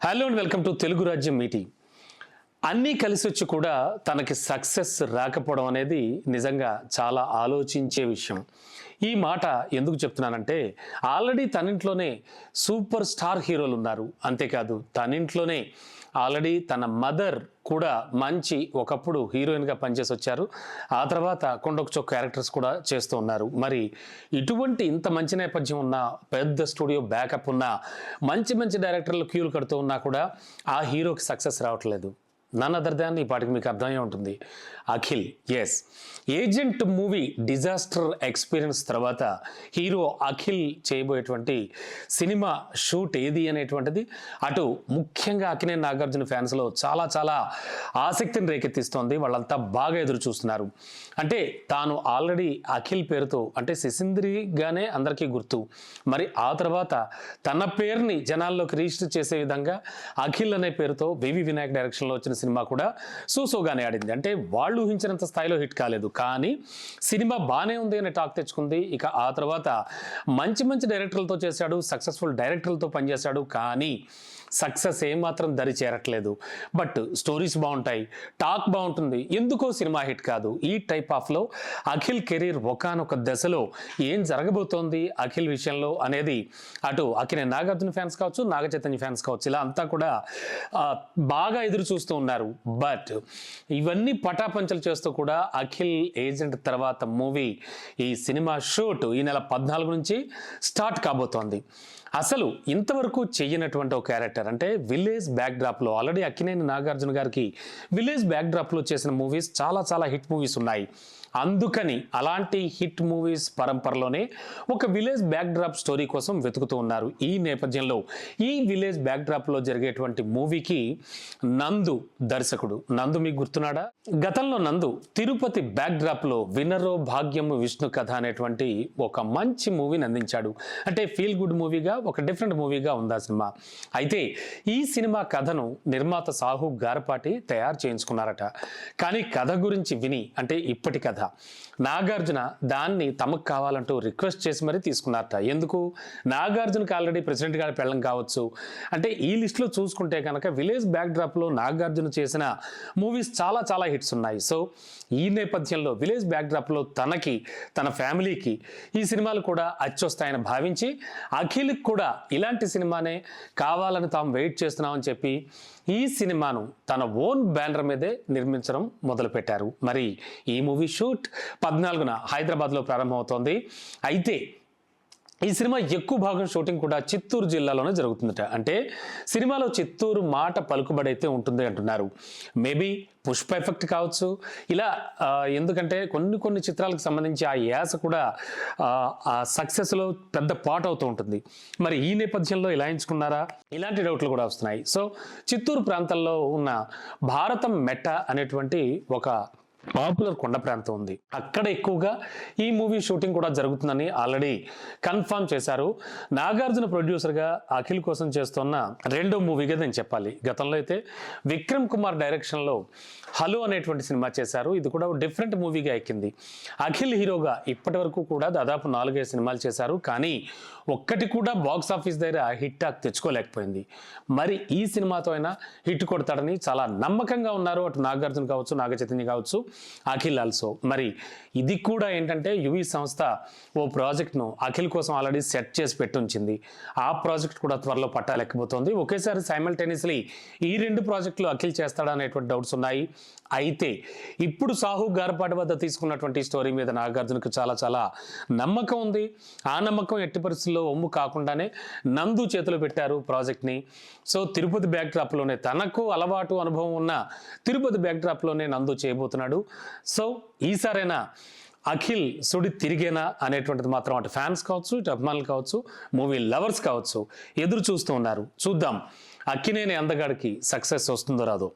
Hello and welcome to Telugu రాజ్యం meeting. అన్నీ కలిసి వచ్చి కూడా తనకి సక్సెస్ రాకపోవడం అనేది నిజంగా చాలా ఆలోచించే విషయం. ఈ మాట ఎందుకు చెప్తున్నానంటే ఆల్రెడీ తన ఇంట్లోనే సూపర్ స్టార్ హీరోలు ఉన్నారు. అంతేకాదు తన ఇంట్లోనే ఆల్రెడీ తన మదర్ కూడా మంచి ఒకప్పుడు హీరోయిన్గా పనిచేసి వచ్చారు. ఆ తర్వాత కొండొక క్యారెక్టర్స్ కూడా చేస్తూ ఉన్నారు. మరి ఇటువంటి ఇంత మంచి నేపథ్యం ఉన్న పెద్ద స్టూడియో బ్యాకప్ ఉన్న మంచి మంచి డైరెక్టర్లు క్యూలు కడుతూ ఉన్నా కూడా ఆ హీరోకి సక్సెస్ రావట్లేదు. నన్ అదర్ దాన్ ఈ పాటికి మీకు అర్థమయ్యే ఉంటుంది, Akhil. Yes, agent movie disaster experience తర్వాత హీరో అఖిల్ చేయబోయేటువంటి సినిమా షూట్ ఏది అనేటువంటిది అటు ముఖ్యంగా అక్కినేని నాగార్జున ఫ్యాన్స్లో చాలా చాలా ఆసక్తిని రేకెత్తిస్తోంది. వాళ్ళంతా బాగా ఎదురు చూస్తున్నారు. అంటే తాను ఆల్రెడీ అఖిల్ పేరుతో అంటే సిసింద్రిగానే అందరికీ గుర్తు. మరి ఆ తర్వాత తన పేరుని జనాల్లోకి రిజిస్టర్ చేసే విధంగా అఖిల్ అనే పేరుతో వివి వినాయక్ డైరెక్షన్లో వచ్చిన సినిమా కూడా సూసోగానే ఆడింది. అంటే వాళ్ళు ఊహించినంత స్థాయిలో హిట్ కాలేదు, కానీ సినిమా బాగానే ఉంది అనే టాక్ తెచ్చుకుంది. ఇక ఆ తర్వాత మంచి మంచి డైరెక్టర్లతో చేశాడు, సక్సెస్ఫుల్ డైరెక్టర్లతో పనిచేశాడు, కానీ సక్సెస్ ఏమాత్రం దరి చేరట్లేదు. బట్ స్టోరీస్ బాగుంటాయి, టాక్ బాగుంటుంది, ఎందుకో సినిమా హిట్ కాదు. ఈ టైప్ ఆఫ్లో అఖిల్ కెరీర్ ఒకానొక దశలో ఏం జరగబోతోంది అఖిల్ విషయంలో అనేది అటు అక్కినేని నాగార్జున ఫ్యాన్స్ కావచ్చు, నాగ చైతన్య ఫ్యాన్స్ కావచ్చు, ఇలా అంతా కూడా బాగా ఎదురు చూస్తూ ఉన్నారు. బట్ ఇవన్నీ పటాపంచలు చేస్తూ కూడా అఖిల్ ఏజెంట్ తర్వాత మూవీ ఈ సినిమా షూట్ ఈ నెల 14 నుంచి స్టార్ట్ కాబోతోంది. అసలు ఇంతవరకు చెయ్యనటువంటి ఒక క్యారెక్టర్ అంటే విలేజ్ బ్యాక్డ్రాప్లో ఆల్రెడీ అక్కినేని నాగార్జున గారికి విలేజ్ బ్యాక్డ్రాప్లో చేసిన మూవీస్ చాలా చాలా హిట్ మూవీస్ ఉన్నాయి. అందుకని అలాంటి హిట్ మూవీస్ పరంపరలోనే ఒక విలేజ్ బ్యాక్డ్రాప్ స్టోరీ కోసం వెతుకుతూ ఉన్నారు. ఈ నేపథ్యంలో ఈ విలేజ్ బ్యాక్డ్రాప్లో జరిగేటువంటి మూవీకి నందు దర్శకుడు. నందు మీకు గుర్తున్నాడా? గతంలో నందు తిరుపతి బ్యాక్డ్రాప్లో వినరో భాగ్యము విష్ణు కథ అనేటువంటి ఒక మంచి మూవీని అందించాడు. అంటే ఫీల్ గుడ్ మూవీగా, ఒక డిఫరెంట్ మూవీగా ఉంది ఆ సినిమా. అయితే ఈ సినిమా కథను నిర్మాత సాహు గారపాటి తయారు చేయించుకున్నారట. కానీ కథ గురించి విని, అంటే ఇప్పటి కథ, నాగార్జున దాన్ని తమకు కావాలంటూ రిక్వెస్ట్ చేసి మరీ తీసుకున్నారట. ఎందుకు? నాగార్జునకి ఆల్రెడీ ప్రెసిడెంట్ గారి పెళ్ళం కావచ్చు. అంటే ఈ లిస్టులో చూసుకుంటే కనుక విలేజ్ బ్యాక్డ్రాప్లో నాగార్జున చేసిన మూవీస్ చాలా చాలా హిట్స్ ఉన్నాయి. సో ఈ నేపథ్యంలో విలేజ్ బ్యాక్డ్రాప్లో తనకి, తన ఫ్యామిలీకి ఈ సినిమాలు కూడా అచ్చొస్తాయని భావించి అఖిల్కి కూడా ఇలాంటి సినిమానే కావాలని తాము వెయిట్ చేస్తున్నామని చెప్పి ఈ సినిమాను తన ఓన్ బ్యానర్ మీదే నిర్మించడం మొదలుపెట్టారు. మరి ఈ మూవీ షూట్ 14న హైదరాబాద్లో ప్రారంభమవుతోంది. అయితే ఈ సినిమా ఎక్కువ భాగం షూటింగ్ కూడా చిత్తూరు జిల్లాలోనే జరుగుతుందట. అంటే సినిమాలో చిత్తూరు మాట పలుకుబడైతే ఉంటుంది అంటున్నారు. మేబీ పుష్ప ఎఫెక్ట్ కావచ్చు, ఇలా ఎందుకంటే కొన్ని చిత్రాలకు సంబంధించి ఆ యాస కూడా ఆ సక్సెస్లో పెద్ద పార్ట్ అవుతూ ఉంటుంది. మరి ఈ నేపథ్యంలో ఇలా ఎంచుకున్నారా? ఇలాంటి డౌట్లు కూడా వస్తున్నాయి. సో చిత్తూరు ప్రాంతంలో ఉన్న భారతం మెట్ట అనేటువంటి ఒక పాపులర్ కొండ ప్రాంతం ఉంది. అక్కడ ఎక్కువగా ఈ మూవీ షూటింగ్ కూడా జరుగుతుందని ఆల్రెడీ కన్ఫర్మ్ చేశారు. నాగార్జున ప్రొడ్యూసర్గా అఖిల్ కోసం చేస్తున్న రెండో మూవీగా నేను చెప్పాలి. గతంలో అయితే విక్రమ్ కుమార్ డైరెక్షన్లో హలో అనేటువంటి సినిమా చేశారు. ఇది కూడా డిఫరెంట్ మూవీగా ఎక్కింది. అఖిల్ హీరోగా ఇప్పటి వరకు కూడా దాదాపు 4-5 సినిమాలు చేశారు, కానీ ఒక్కటి కూడా బాక్స్ ఆఫీస్ దగ్గర హిట్ టాక్ తెచ్చుకోలేకపోయింది. మరి ఈ సినిమాతో అయినా హిట్ కొడతాడని చాలా నమ్మకంగా ఉన్నారు అటు నాగార్జున కావచ్చు, నాగ చైతన్య కావచ్చు, అఖిల్ ఆల్సో. మరి ఇది కూడా ఏంటంటే యువి సంస్థ ఓ ప్రాజెక్ట్ను అఖిల్ కోసం ఆల్రెడీ సెట్ చేసి పెట్టుంచింది. ఆ ప్రాజెక్ట్ కూడా త్వరలో పట్టాలెక్కబోతోంది. ఒకేసారి సైమల్టేనియస్లీ ఈ 2 ప్రాజెక్టులు అఖిల్ చేస్తాడా అనేటువంటి డౌట్స్ ఉన్నాయి. అయితే ఇప్పుడు సాహు గారపాటి వద్ద తీసుకున్నటువంటి స్టోరీ మీద నాగార్జునకు చాలా చాలా నమ్మకం ఉంది. ఆ నమ్మకం ఎట్టి పరిస్థితుల్లో ఒమ్ము కాకుండానే నందు చేతులు పెట్టారు ప్రాజెక్ట్ని. సో తిరుపతి బ్యాక్డ్రాప్లోనే తనకు అలవాటు అనుభవం ఉన్న తిరుపతి బ్యాక్డ్రాప్లోనే నందు చేయబోతున్నాడు. సో ఈసారైనా అఖిల్ సుడి తిరిగేనా అనేటువంటిది మాత్రం అటు ఫ్యాన్స్ కావచ్చు, ఇటు అభిమానులు కావచ్చు, మూవీ లవర్స్ కావచ్చు ఎదురు చూస్తూ ఉన్నారు. చూద్దాం అక్కినేని అందగాడికి సక్సెస్ వస్తుందో రాదో.